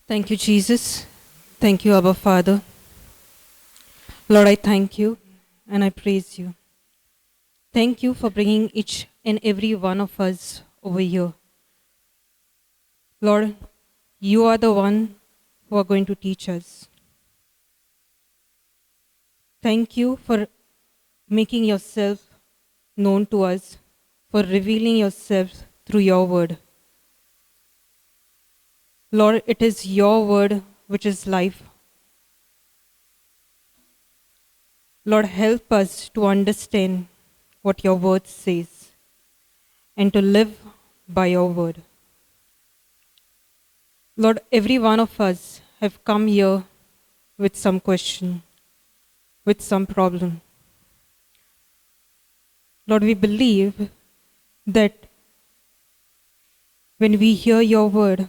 Thank you, Jesus. Thank you, Abba Father. Lord, I thank you and I praise you. Thank you for bringing each and every one of us over here. Lord, you are the one who are going to teach us. Thank you for making yourself known to us, for revealing yourself through your word. Lord, it is your word which is life. Lord, help us to understand what your word says and to live by your word. Lord, every one of us have come here with some question, with some problem. Lord, we believe that when we hear your word,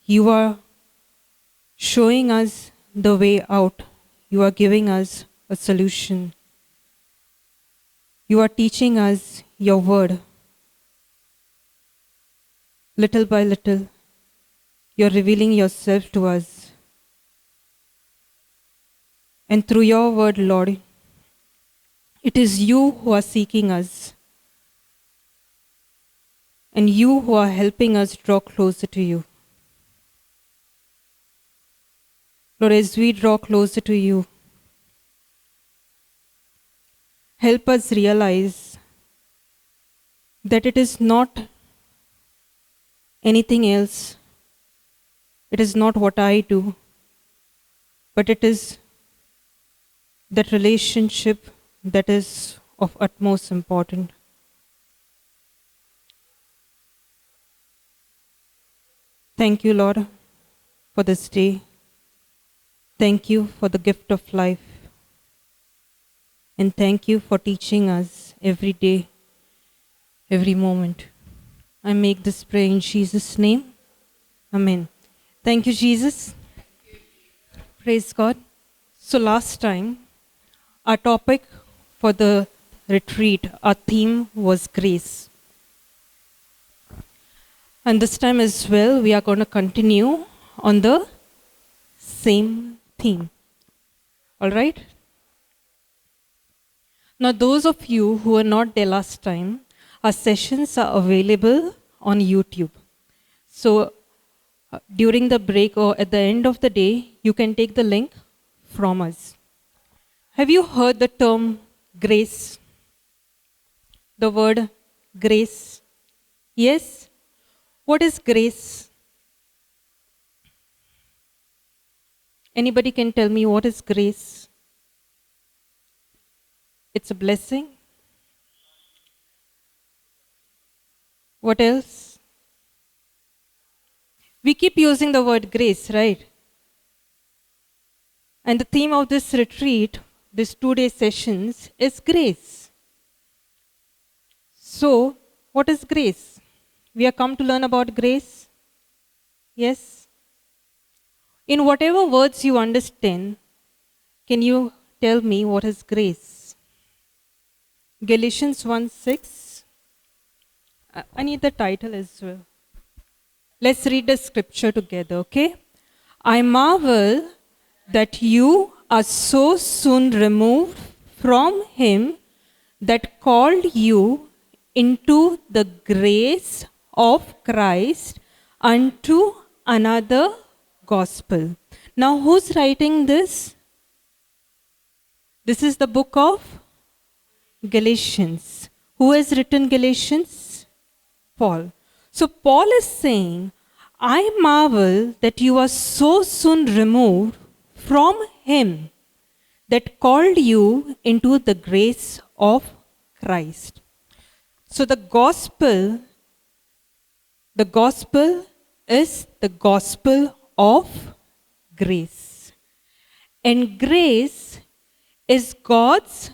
you are showing us the way out. You are giving us a solution. You are teaching us your word. Little by little, you're revealing yourself to us. And through your word, Lord, it is you who are seeking us and you who are helping us draw closer to you. Lord, as we draw closer to you, help us realize that it is not anything else. It is not what I do, but it is that relationship that is of utmost importance. Thank you, Lord, for this day. Thank you for the gift of life. And thank you for teaching us every day, every moment. I make this prayer in Jesus' name. Amen. Thank you, Jesus. Praise God. So last time, our topic for the retreat, our theme was grace. And this time as well, we are going to continue on the same theme. All right? Now, those of you who were not there last time, our sessions are available on YouTube. So, during the break or at the end of the day, you can take the link from us. Have you heard the term grace? The word grace? Yes? What is grace? Anybody can tell me what is grace? It's a blessing. What else? We keep using the word grace, right? And the theme of this retreat, this 2-day sessions, is grace. So, what is grace? We are come to learn about grace. Yes? In whatever words you understand, can you tell me what is grace? Galatians 1:6. I need the title as well. Let's read the scripture together, okay? I marvel that you are so soon removed from him that called you into the grace of Christ unto another gospel. Now, who's writing this? This is the book of Galatians. Who has written Galatians? Paul. So Paul is saying, I marvel that you are so soon removed from him that called you into the grace of Christ. So the gospel is the gospel of grace. And grace is God's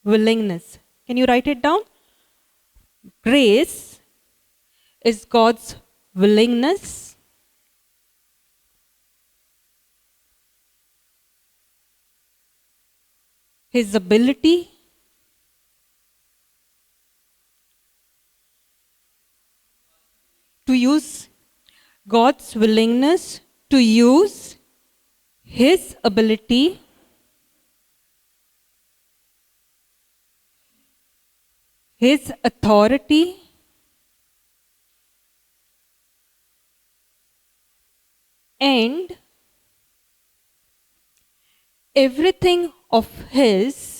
willingness. Can you write it down? Grace is God's willingness, his ability to use God's willingness to use His ability, His authority, and everything of His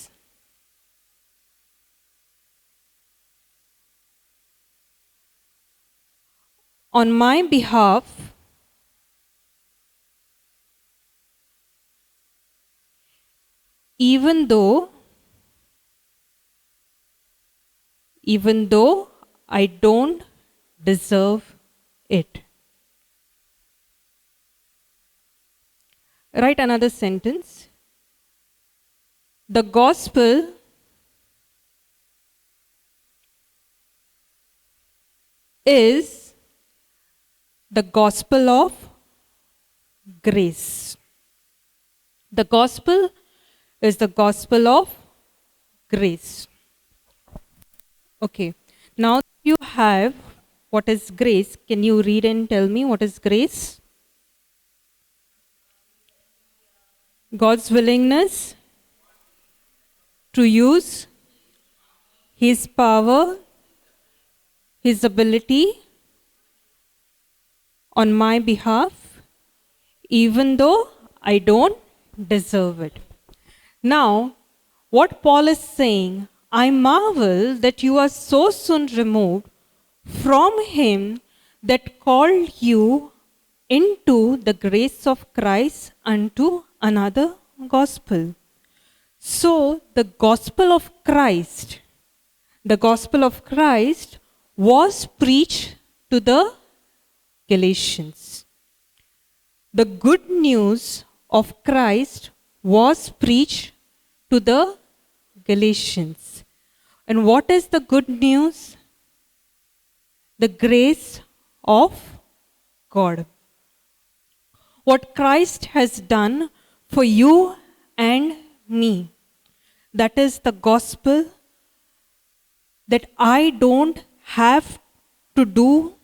on my behalf, even though I don't deserve it. Write another sentence. The gospel is the gospel of grace. The gospel is the gospel of grace. Okay. Now you have what is grace. Can you read and tell me what is grace? God's willingness to use His power, His ability on my behalf, even though I don't deserve it. Now, what Paul is saying, I marvel that you are so soon removed from Him that called you into the grace of Christ unto another gospel. So, the gospel of Christ was preached to the Galatians. The good news of Christ was preached to the Galatians. And what is the good news? The grace of God. What Christ has done for you and me. That is the gospel that I don't have to do.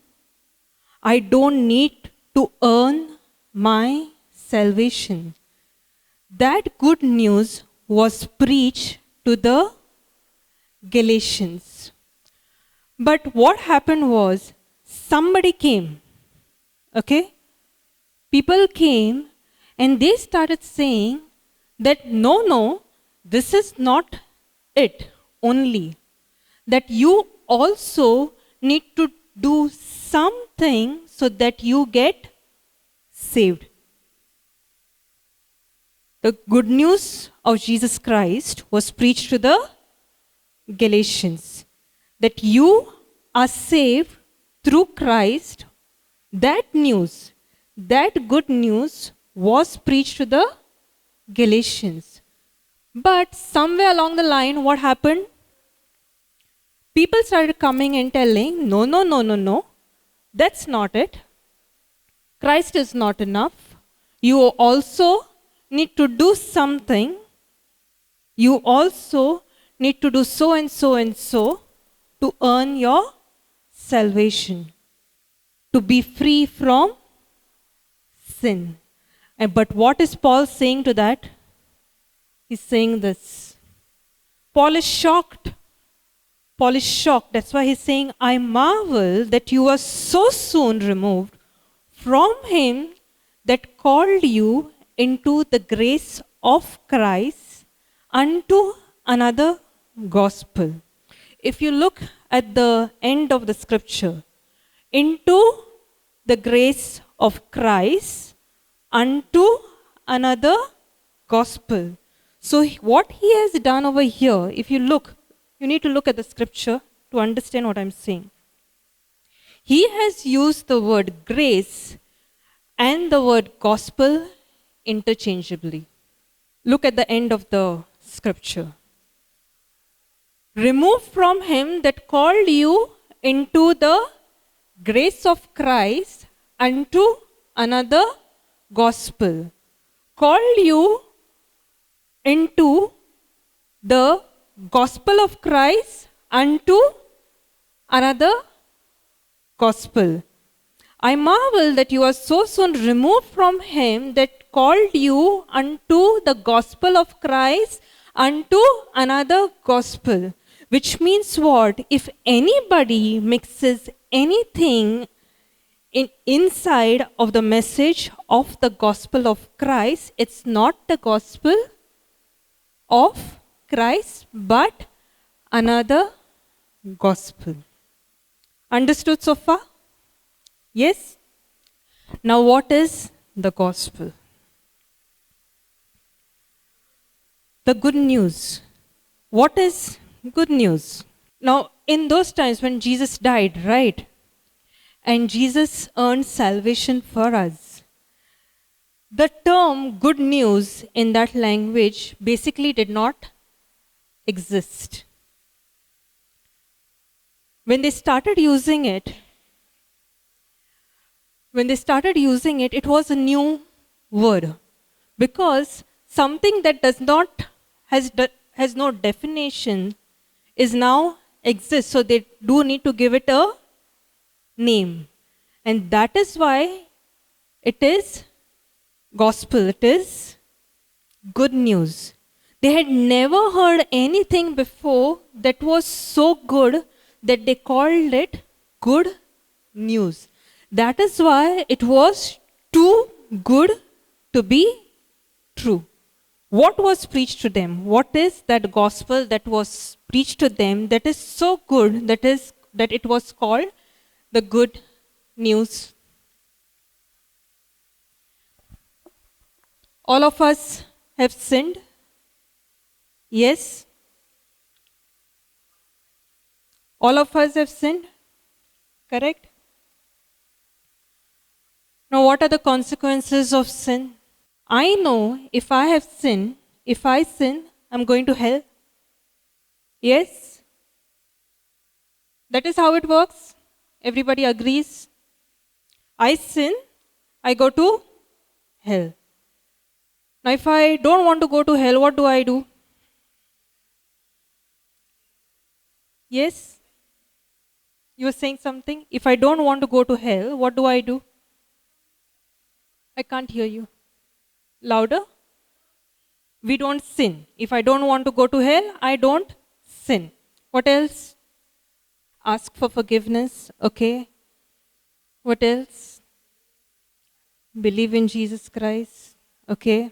I don't need to earn my salvation. That good news was preached to the Galatians. But what happened was, somebody came, okay? People came and they started saying that no, this is not it only. That you also need to do something so that you get saved. The good news of Jesus Christ was preached to the Galatians. That you are saved through Christ. That news, that good news was preached to the Galatians. But somewhere along the line, what happened? People started coming and telling, no, that's not it. Christ is not enough. You also need to do something. You also need to do so and so and so to earn your salvation, to be free from sin. But what is Paul saying to that? He's saying this. Paul is shocked. That's why he's saying, I marvel that you are so soon removed from Him that called you into the grace of Christ unto another gospel. If you look at the end of the scripture, into the grace of Christ unto another gospel. So what he has done over here, if you look, you need to look at the scripture to understand what I'm saying. He has used the word grace and the word gospel interchangeably. Look at the end of the scripture. Remove from Him that called you into the grace of Christ unto another gospel. Called you into the gospel of Christ unto another gospel. I marvel that you are so soon removed from him that called you unto the gospel of Christ, unto another gospel. Which means what? If anybody mixes anything inside of the message of the gospel of Christ, it's not the gospel of Christ, but another gospel. Understood so far? Yes? Now, what is the gospel? The good news. What is good news? Now, in those times when Jesus died, right? And Jesus earned salvation for us. The term good news in that language basically did not exist. When they started using it, it was a new word, because something that has no definition is now exists. So they do need to give it a name, and that is why it is gospel. It is good news. They had never heard anything before that was so good that they called it good news. That is why it was too good to be true. What was preached to them? What is that gospel that was preached to them that is so good that it was called the good news? All of us have sinned. Yes? All of us have sinned. Correct? Now, what are the consequences of sin? I know if I sin, I'm going to hell. Yes? That is how it works. Everybody agrees. I sin, I go to hell. Now, if I don't want to go to hell, what do I do? Yes? You were saying something? If I don't want to go to hell, what do I do? I can't hear you. Louder? We don't sin. If I don't want to go to hell, I don't sin. What else? Ask for forgiveness. Okay. What else? Believe in Jesus Christ. Okay.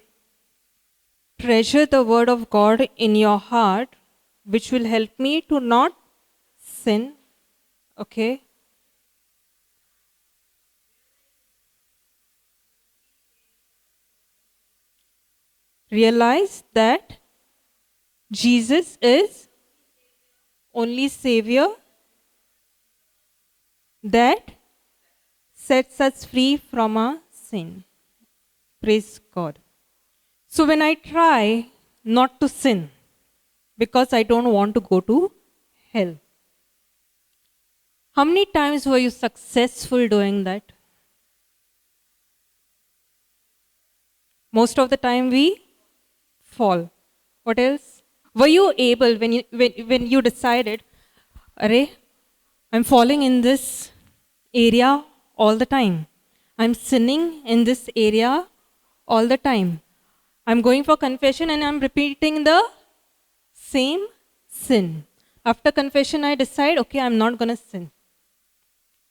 Treasure the word of God in your heart, which will help me to not sin. Okay. Realize that Jesus is only Savior that sets us free from our sin. Praise God. So when I try not to sin because I don't want to go to hell, how many times were you successful doing that? Most of the time we fall. What else? Were you able, when you decided, Array, I'm falling in this area all the time. I'm sinning in this area all the time. I'm going for confession and I'm repeating the same sin. After confession, I decide, okay, I'm not going to sin.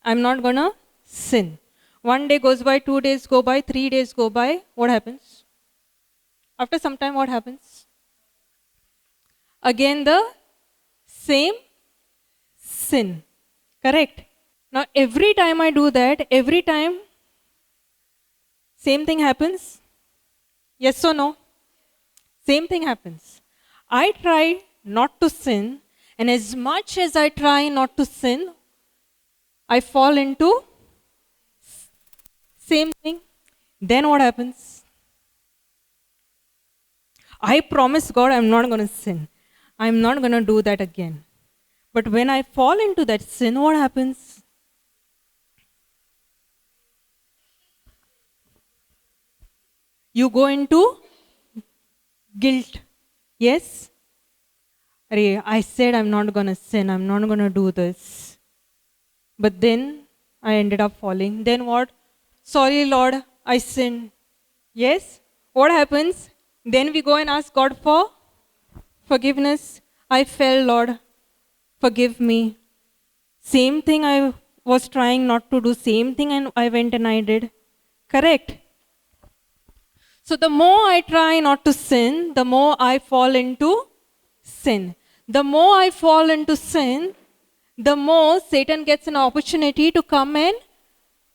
I'm not going to sin. 1 day goes by, 2 days go by, 3 days go by. What happens? After some time, what happens? Again, the same sin. Correct? Now, every time I do that, every time, same thing happens. Yes or no? Same thing happens. I try not to sin, and as much as I try not to sin, I fall into same thing. Then what happens? I promise God I'm not going to sin. I'm not going to do that again. But when I fall into that sin, what happens? You go into guilt. Yes? I said I'm not going to sin. I'm not going to do this. But then I ended up falling. Then what? Sorry, Lord, I sinned. Yes? What happens? Then we go and ask God for forgiveness. I fell, Lord. Forgive me. Same thing I was trying not to do. Same thing and I went and I did. Correct? So the more I try not to sin, the more I fall into sin. The more I fall into sin, the more Satan gets an opportunity to come and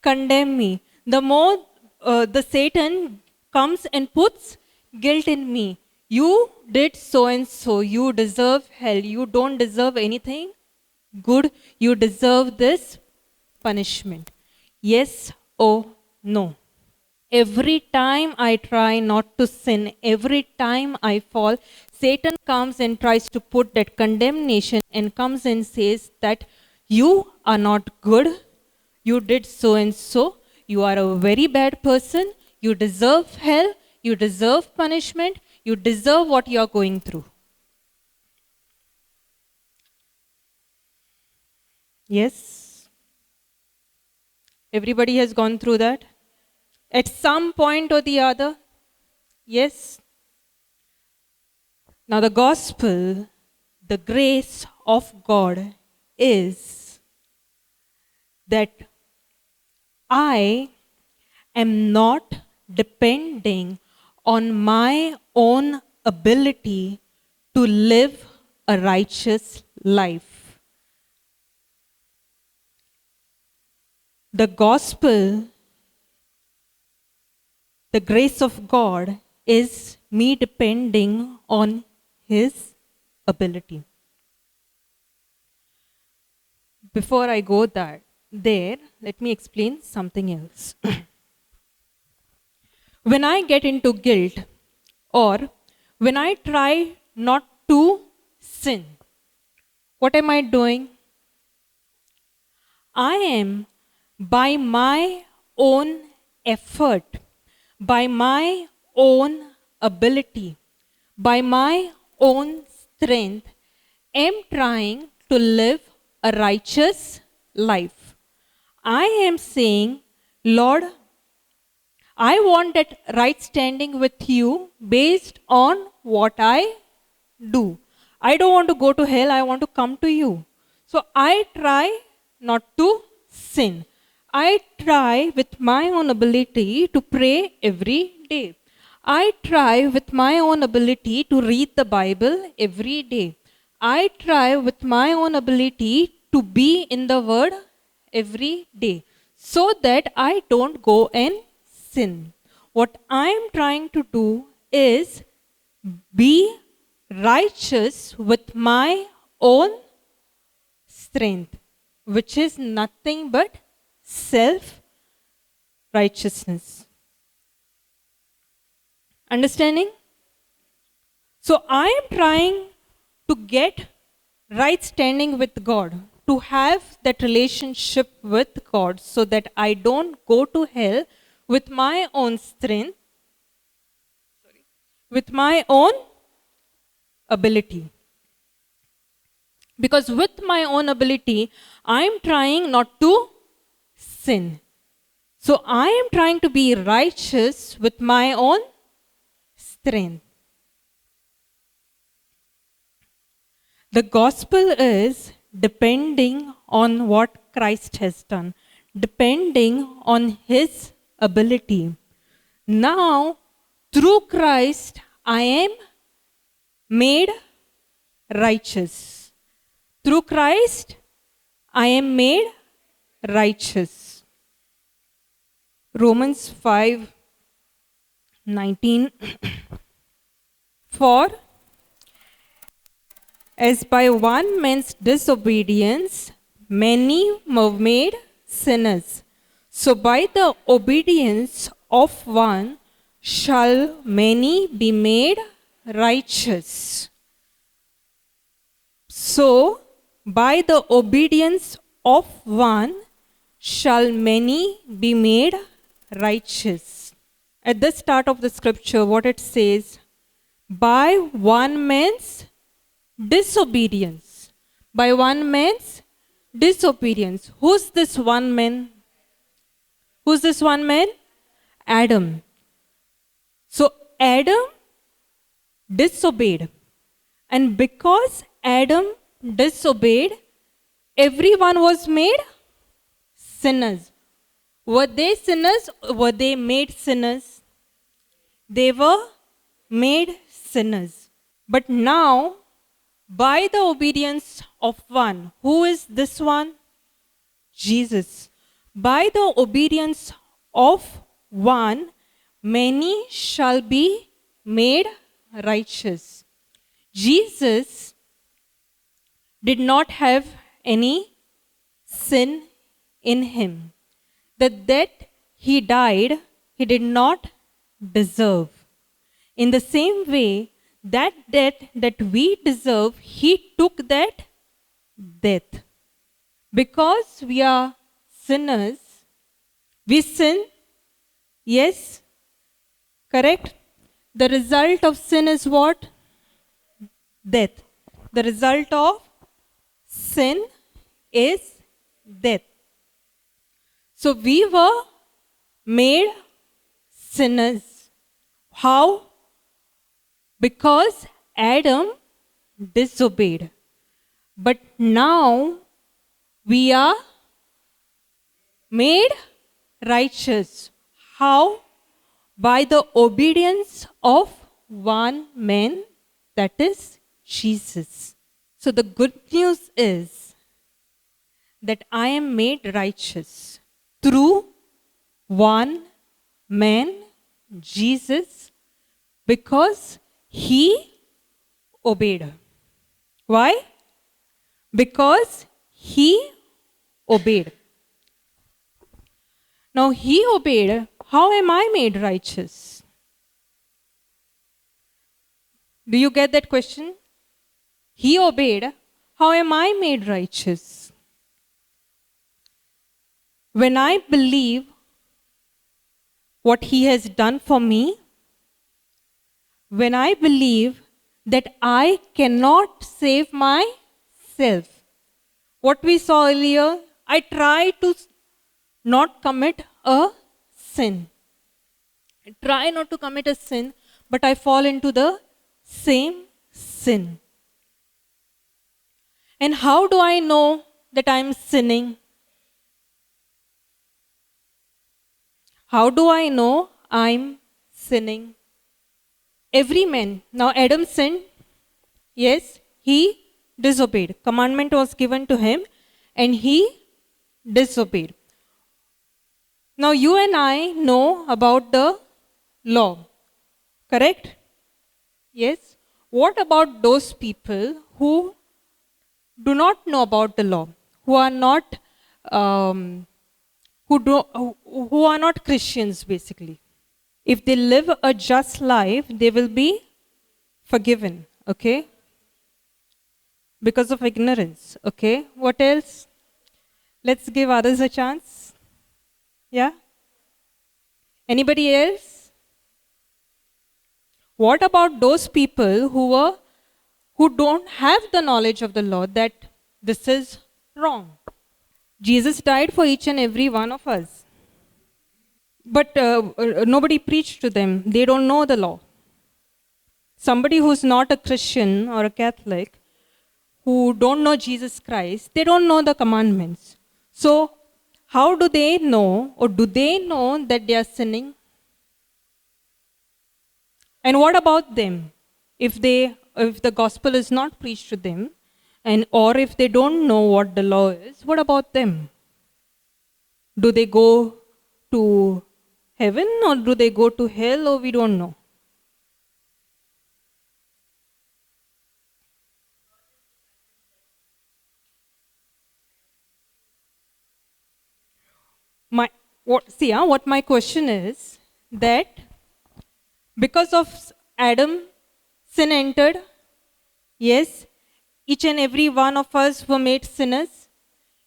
condemn me. The more the Satan comes and puts guilt in me. You did so and so. You deserve hell. You don't deserve anything good. You deserve this punishment. Yes or no? Every time I try not to sin, every time I fall, Satan comes and tries to put that condemnation and comes and says that you are not good, you did so and so, you are a very bad person, you deserve hell, you deserve punishment, you deserve what you are going through. Yes? Everybody has gone through that? At some point or the other? Yes? Now, the gospel, the grace of God is that I am not depending on my own ability to live a righteous life. The gospel, the grace of God, is me depending on His ability. Before I go there, let me explain something else. When I get into guilt or when I try not to sin, what am I doing? I am, by my own effort, by my own ability, by my own strength, am trying to live a righteous life. I am saying, Lord, I want that right standing with you based on what I do. I don't want to go to hell, I want to come to you. So I try not to sin. I try with my own ability to pray every day. I try with my own ability to read the Bible every day. I try with my own ability to be in the Word every day so that I don't go and sin. What I am trying to do is be righteous with my own strength, which is nothing but self-righteousness. Understanding? So I am trying to get right standing with God, to have that relationship with God so that I don't go to hell with my own strength, with my own ability. Because with my own ability, I am trying not to sin. So I am trying to be righteous with my own strength. The gospel is depending on what Christ has done, depending on His ability. Now, through Christ, I am made righteous. Through Christ, I am made righteous. Romans 5:19. For as by one man's disobedience, many were made sinners, so by the obedience of one shall many be made righteous. So, by the obedience of one shall many be made righteous. At the start of the scripture, what it says, by one man's disobedience. By one man's disobedience. Who's this one man Who's this one man? Adam. So Adam disobeyed. And because Adam disobeyed, everyone was made sinners. Were they sinners? Were they made sinners? They were made sinners. But now, by the obedience of one, who is this one? Jesus. By the obedience of one, many shall be made righteous. Jesus did not have any sin in him. The death he died, he did not deserve. In the same way, that death that we deserve, he took that death. Because we are sinners, we sin, yes, correct? The result of sin is what? Death. The result of sin is death. So we were made sinners. How? Because Adam disobeyed. But now we are made righteous. How? By the obedience of one man, that is Jesus. So the good news is that I am made righteous through one man, Jesus, because he obeyed. Why? Because he obeyed. Now he obeyed. How am I made righteous? Do you get that question? He obeyed. How am I made righteous? When I believe what he has done for me, when I believe that I cannot save myself. What we saw earlier, I try to not commit a sin. I try not to commit a sin, but I fall into the same sin. And how do I know that I am sinning? How do I know I'm sinning? Every man. Now Adam sinned. Yes, he disobeyed. Commandment was given to him and he disobeyed. Now you and I know about the law. Correct? Yes. What about those people who do not know about the law, who are not who are not Christians basically? If they live a just life, they will be forgiven, okay? Because of ignorance, okay? What else? Let's give others a chance. Yeah? Anybody else? What about those people who don't have the knowledge of the law that this is wrong? Jesus died for each and every one of us. But nobody preached to them. They don't know the law. Somebody who's not a Christian or a Catholic, who don't know Jesus Christ, they don't know the commandments. So how do they know, or do they know that they are sinning? And what about them? If the gospel is not preached to them, or if they don't know what the law is, what about them? Do they go to heaven or do they go to hell, or we don't know? What my question is that because of Adam, sin entered. Yes, each and every one of us were made sinners.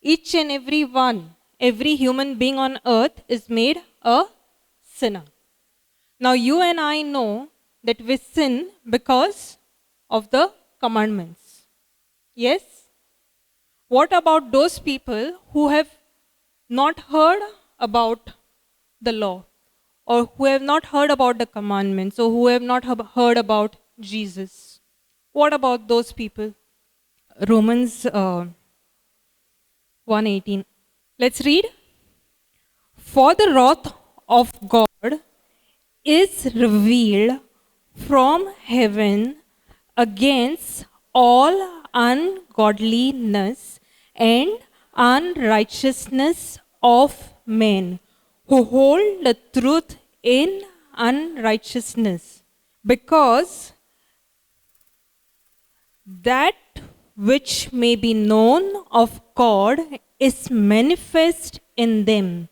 Each and every one, every human being on earth is made a sinner. Now you and I know that we sin because of the commandments. Yes? What about those people who have not heard about the law, or who have not heard about the commandments, or who have not heard about Jesus. What about those people? Romans 1:18. Let's read. For the wrath of God is revealed from heaven against all ungodliness and unrighteousness of men who hold the truth in unrighteousness, because that which may be known of God is manifest in them,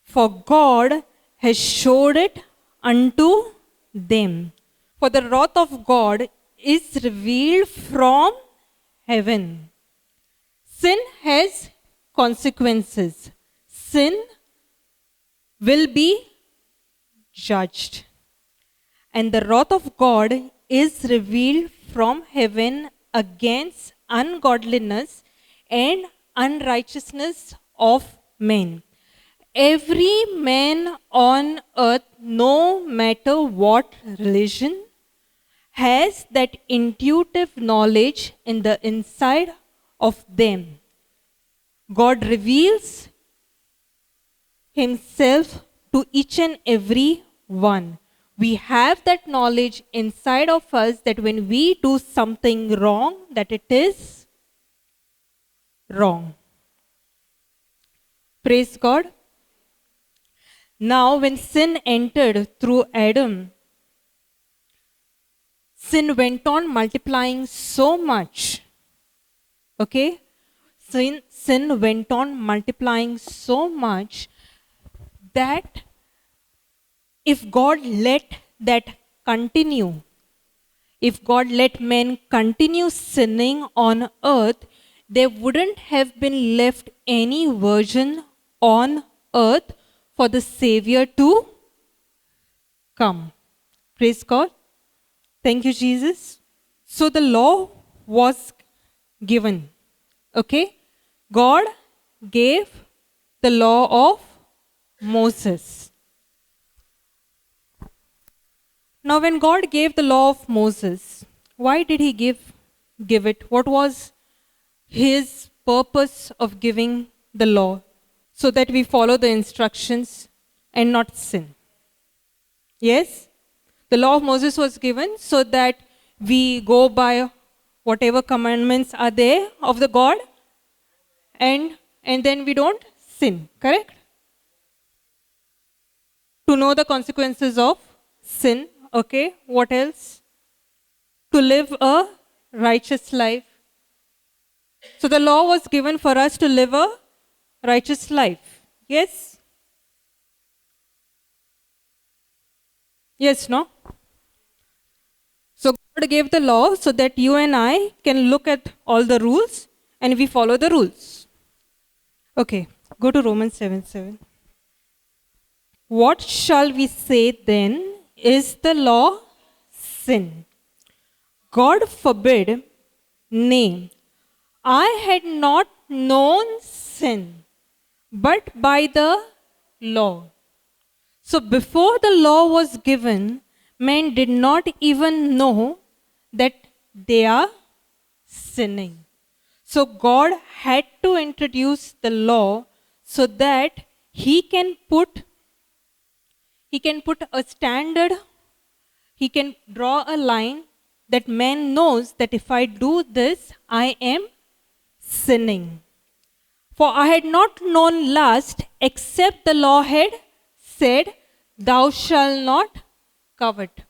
for God has showed it unto them. For the wrath of God is revealed from heaven. Sin has consequences. Sin will be judged. And the wrath of God is revealed from heaven against ungodliness and unrighteousness of men. Every man on earth, no matter what religion, has that intuitive knowledge in the inside of them. God reveals Himself to each and every one. We have that knowledge inside of us that when we do something wrong, that it is wrong. Praise God. Now, when sin entered through Adam, sin went on multiplying so much. Okay? Sin went on multiplying so much that if God let that continue, if God let men continue sinning on earth, there wouldn't have been left any virgin on earth for the Savior to come. Praise God. Thank you, Jesus. So the law was given. Okay? God gave the law of Moses. Now, when God gave the law of Moses, why did He give it? What was His purpose of giving the law? So that we follow the instructions and not sin. Yes? The law of Moses was given so that we go by whatever commandments are there of the God, and then we don't sin. Correct? To know the consequences of sin. Okay, what else? To live a righteous life. So the law was given for us to live a righteous life. Yes? Yes, no? So God gave the law so that you and I can look at all the rules and we follow the rules. Okay, go to Romans 7:7. What shall we say then? Is the law sin? God forbid. Nay, I had not known sin, but by the law. So before the law was given, men did not even know that they are sinning. So God had to introduce the law so that He can put a standard, He can draw a line that man knows that if I do this, I am sinning. For I had not known lust except the law had said, thou shalt not covet.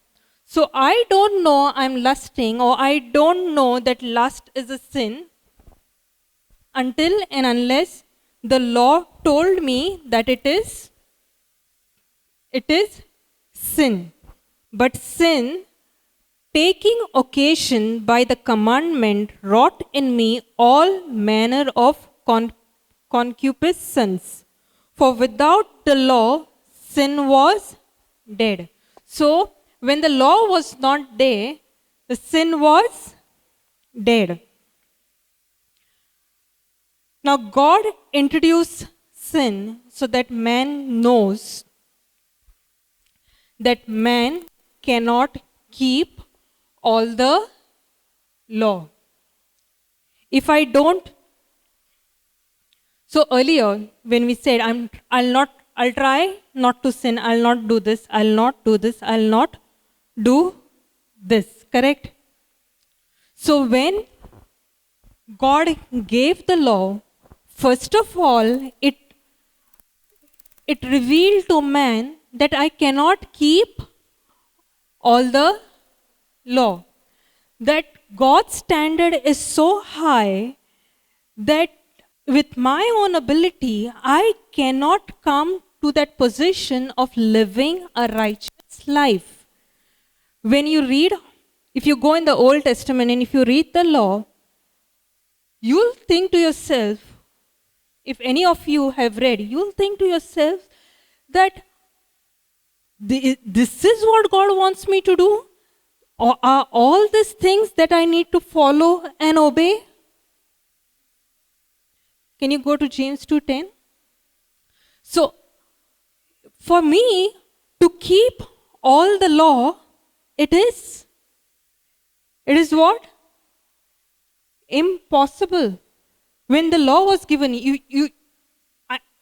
So I don't know I'm lusting, or I don't know that lust is a sin until and unless the law told me that it is sin. But sin, taking occasion by the commandment, wrought in me all manner of concupiscence. For without the law, sin was dead. So, when the law was not there, the sin was dead. Now, God introduced sin so that man knows that man cannot keep all the law. If I don't, so earlier when we said I'll try not to sin, I'll not do this, I'll not do this, I'll not do this, correct? So when God gave the law, first of all, it revealed to man that I cannot keep all the law. That God's standard is so high that with my own ability, I cannot come to that position of living a righteous life. When you read, if you go in the Old Testament and if you read the law, you'll think to yourself, if any of you have read, you'll think to yourself that this is what God wants me to do? Or are all these things that I need to follow and obey? Can you go to James 2:10? So, for me to keep all the law, it is what? Impossible. When the law was given,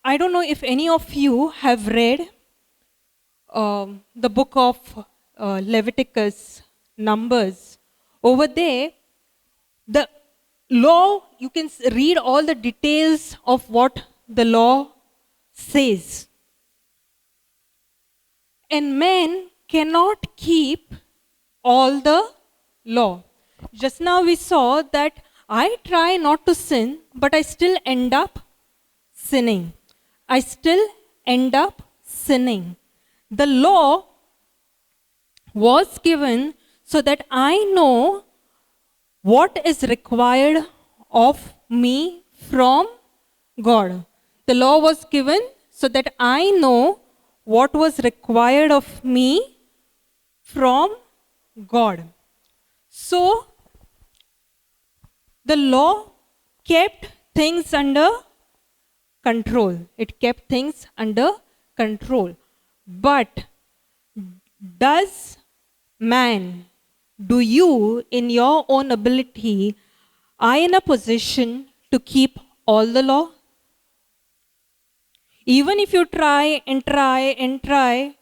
I don't know if any of you have read the book of Leviticus, Numbers. Over there, the law, you can read all the details of what the law says. And man cannot keep all the law. Just now we saw that I try not to sin, but I still end up sinning. I still end up sinning. The law was given so that I know what is required of me from God. The law was given so that I know what was required of me from God. So, the law kept things under control. It kept things under control. But does man, do you in your own ability, are in a position to keep all the law? Even if you try and try and try,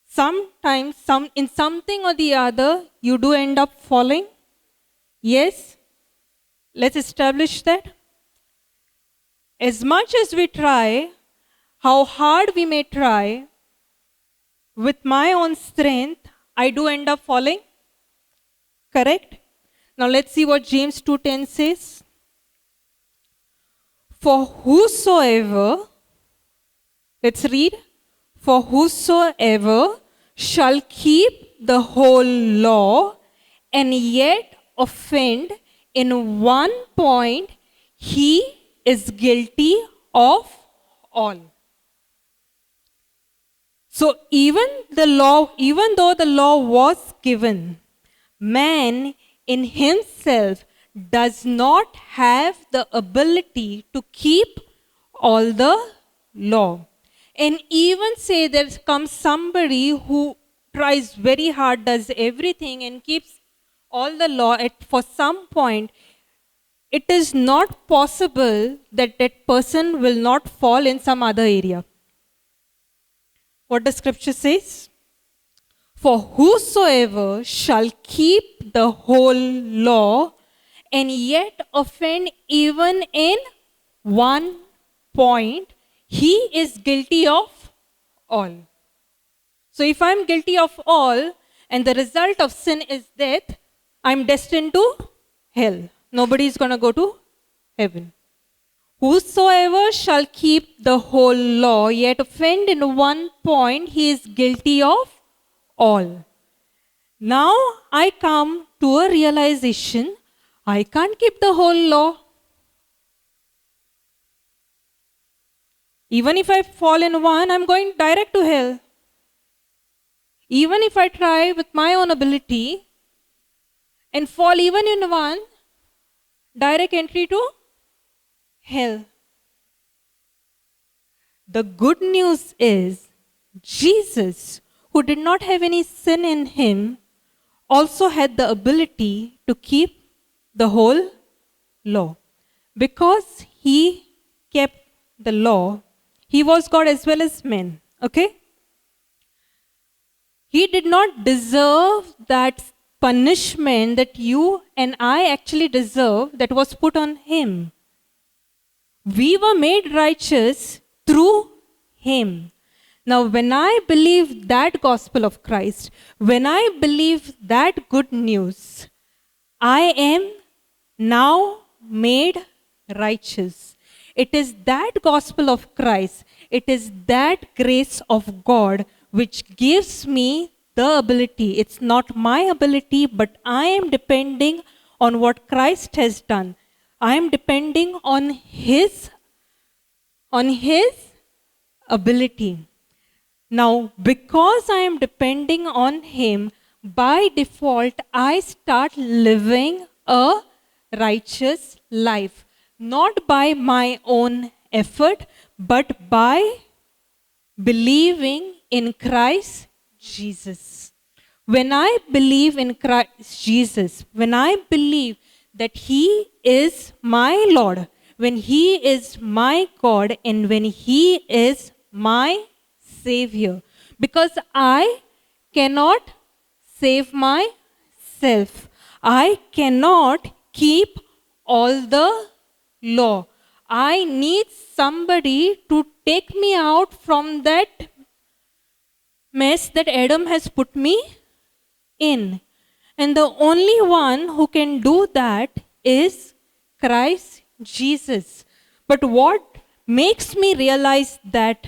sometimes in something or the other, you do end up falling. Yes? Let's establish that. As much as we try, how hard we may try, with my own strength, I do end up falling. Correct? Now let's see what James 2:10 says. For whosoever, let's read, for whosoever shall keep the whole law and yet offend in one point, he is guilty of all. So even though the law was given, man in himself does not have the ability to keep all the law. And even say there comes somebody who tries very hard, does everything and keeps all the law, for some point, it is not possible that that person will not fall in some other area. What the scripture says? For whosoever shall keep the whole law and yet offend even in one point, he is guilty of all. So if I'm guilty of all and the result of sin is death, I'm destined to hell. Nobody is going to go to heaven. Whosoever shall keep the whole law yet offend in one point, he is guilty of all. Now I come to a realization, I can't keep the whole law. Even if I fall in one, I'm going direct to hell. Even if I try with my own ability and fall even in one, direct entry to hell. The good news is Jesus, who did not have any sin in him, also had the ability to keep the whole law. Because he kept the law, he was God as well as men. Okay? He did not deserve that punishment that you and I actually deserve that was put on him. We were made righteous through him. Now, when I believe that gospel of Christ, when I believe that good news, I am now made righteous. It is that gospel of Christ, it is that grace of God which gives me the ability. It's not my ability, but I am depending on what Christ has done. I am depending on His ability. Now, because I am depending on Him, by default, I start living a righteous life. Not by my own effort, but by believing in Christ Jesus. When I believe in Christ Jesus, when I believe that He is my Lord, when He is my God, and when He is my Savior, because I cannot save myself. I cannot keep all the law. I need somebody to take me out from that mess that Adam has put me in. And the only one who can do that is Christ Jesus. But what makes me realize that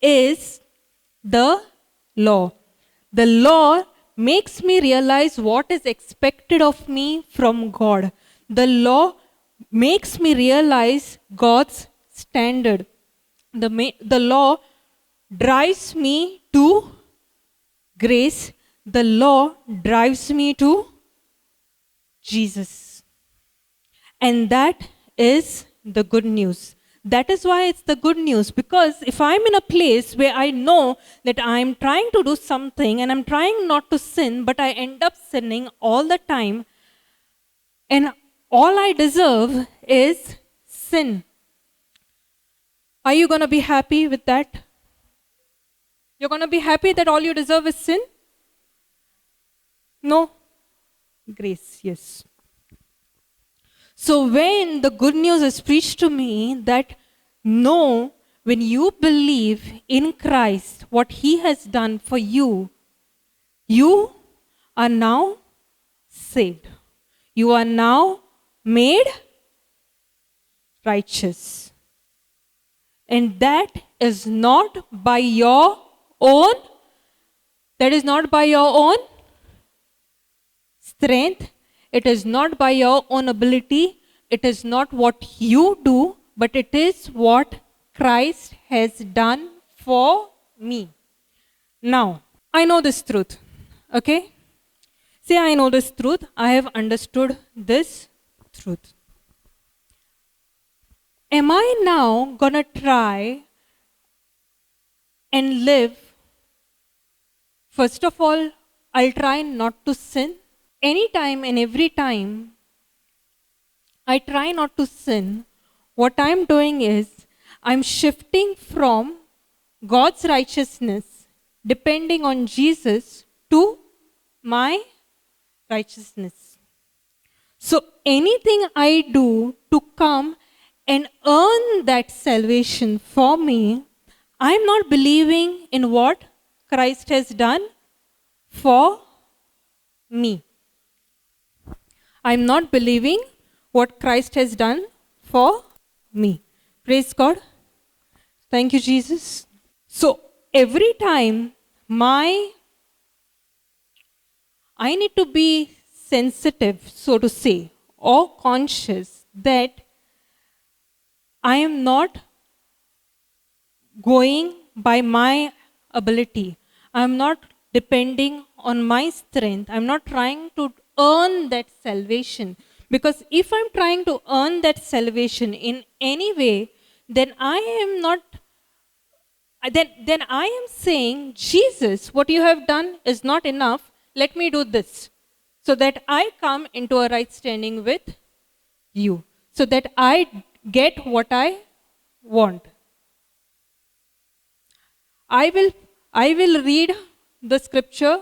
is the law. The law makes me realize what is expected of me from God. The law makes me realize God's standard. The law drives me to grace. The law drives me to Jesus. And that is the good news. That is why it's the good news. Because if I'm in a place where I know that I'm trying to do something and I'm trying not to sin, but I end up sinning all the time, and all I deserve is sin. Are you going to be happy with that? You're going to be happy that all you deserve is sin? No. Grace, yes. So when the good news is preached to me that no, when you believe in Christ, what He has done for you, you are now saved. You are now made righteous. And that is not by your own, strength. It is not by your own ability. It is not what you do, but it is what Christ has done for me. Now, I know this truth. Okay? Say, I know this truth. I have understood this truth. Am I now going to try and live? First of all, I'll try not to sin. Anytime and every time I try not to sin, what I'm doing is I'm shifting from God's righteousness, depending on Jesus, to my righteousness. So anything I do to come and earn that salvation for me, I'm not believing in what Christ has done for me. I'm not believing what Christ has done for me. Praise God. Thank you, Jesus. So every time I need to be sensitive, so to say, or conscious that I am not going by my ability. I am not depending on my strength. I'm not trying to earn that salvation. Because if I'm trying to earn that salvation in any way, then I am not then I am saying, Jesus, what you have done is not enough. Let me do this so that I come into a right standing with you, so that I get what I want. I will read the scripture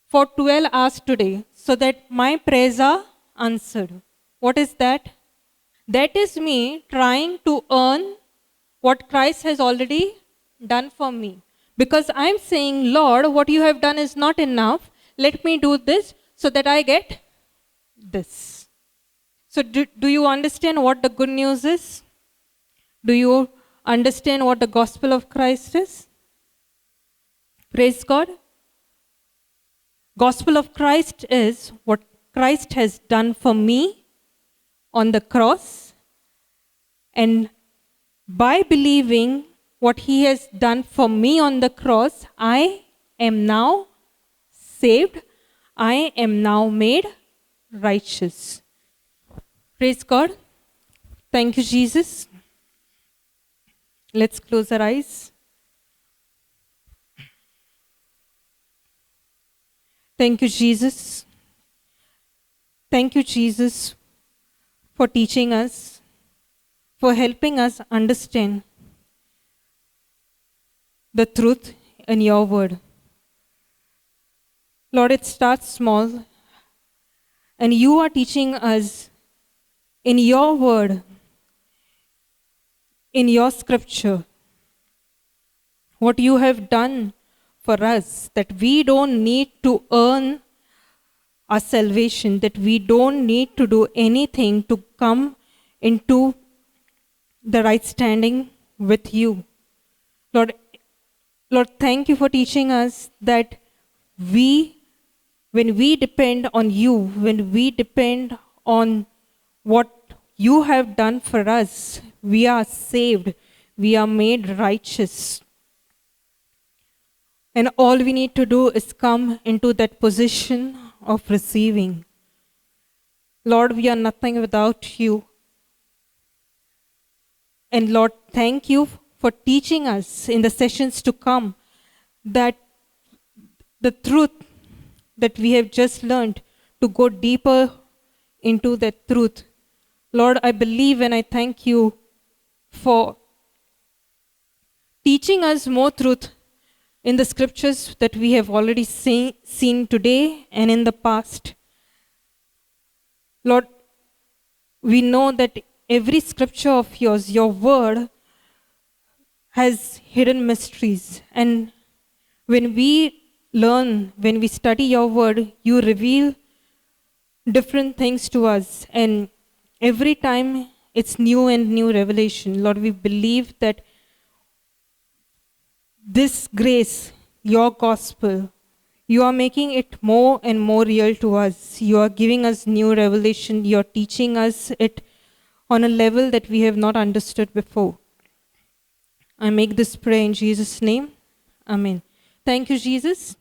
for 12 hours today so that my prayers are answered. What is that? That is me trying to earn what Christ has already done for me. Because I'm saying, Lord, what you have done is not enough. Let me do this so that I get this. So, do you understand what the good news is? Do you understand what the gospel of Christ is? Praise God. Gospel of Christ is what Christ has done for me on the cross, and by believing what he has done for me on the cross, I am now saved. I am now made righteous. Praise God. Thank you, Jesus. Let's close our eyes. Thank you, Jesus. Thank you, Jesus, for teaching us, for helping us understand the truth in your word. Lord, it starts small, and you are teaching us in your word, in your scripture, what you have done for us, that we don't need to earn our salvation, that we don't need to do anything to come into the right standing with you. Lord, thank you for teaching us that when we depend on you, when we depend on what you have done for us, we are saved, we are made righteous. And all we need to do is come into that position of receiving. Lord, we are nothing without you. And Lord, thank you for teaching us in the sessions to come that the truth that we have just learned, to go deeper into that truth. Lord, I believe and I thank you for teaching us more truth in the scriptures that we have already seen today and in the past. Lord, we know that every scripture of yours, your word, has hidden mysteries. And when we learn, when we study your word, you reveal different things to us. And every time it's new and new revelation. Lord, we believe that this grace, your gospel, you are making it more and more real to us. You are giving us new revelation. You are teaching us it on a level that we have not understood before. I make this prayer in Jesus' name. Amen. Thank you, Jesus.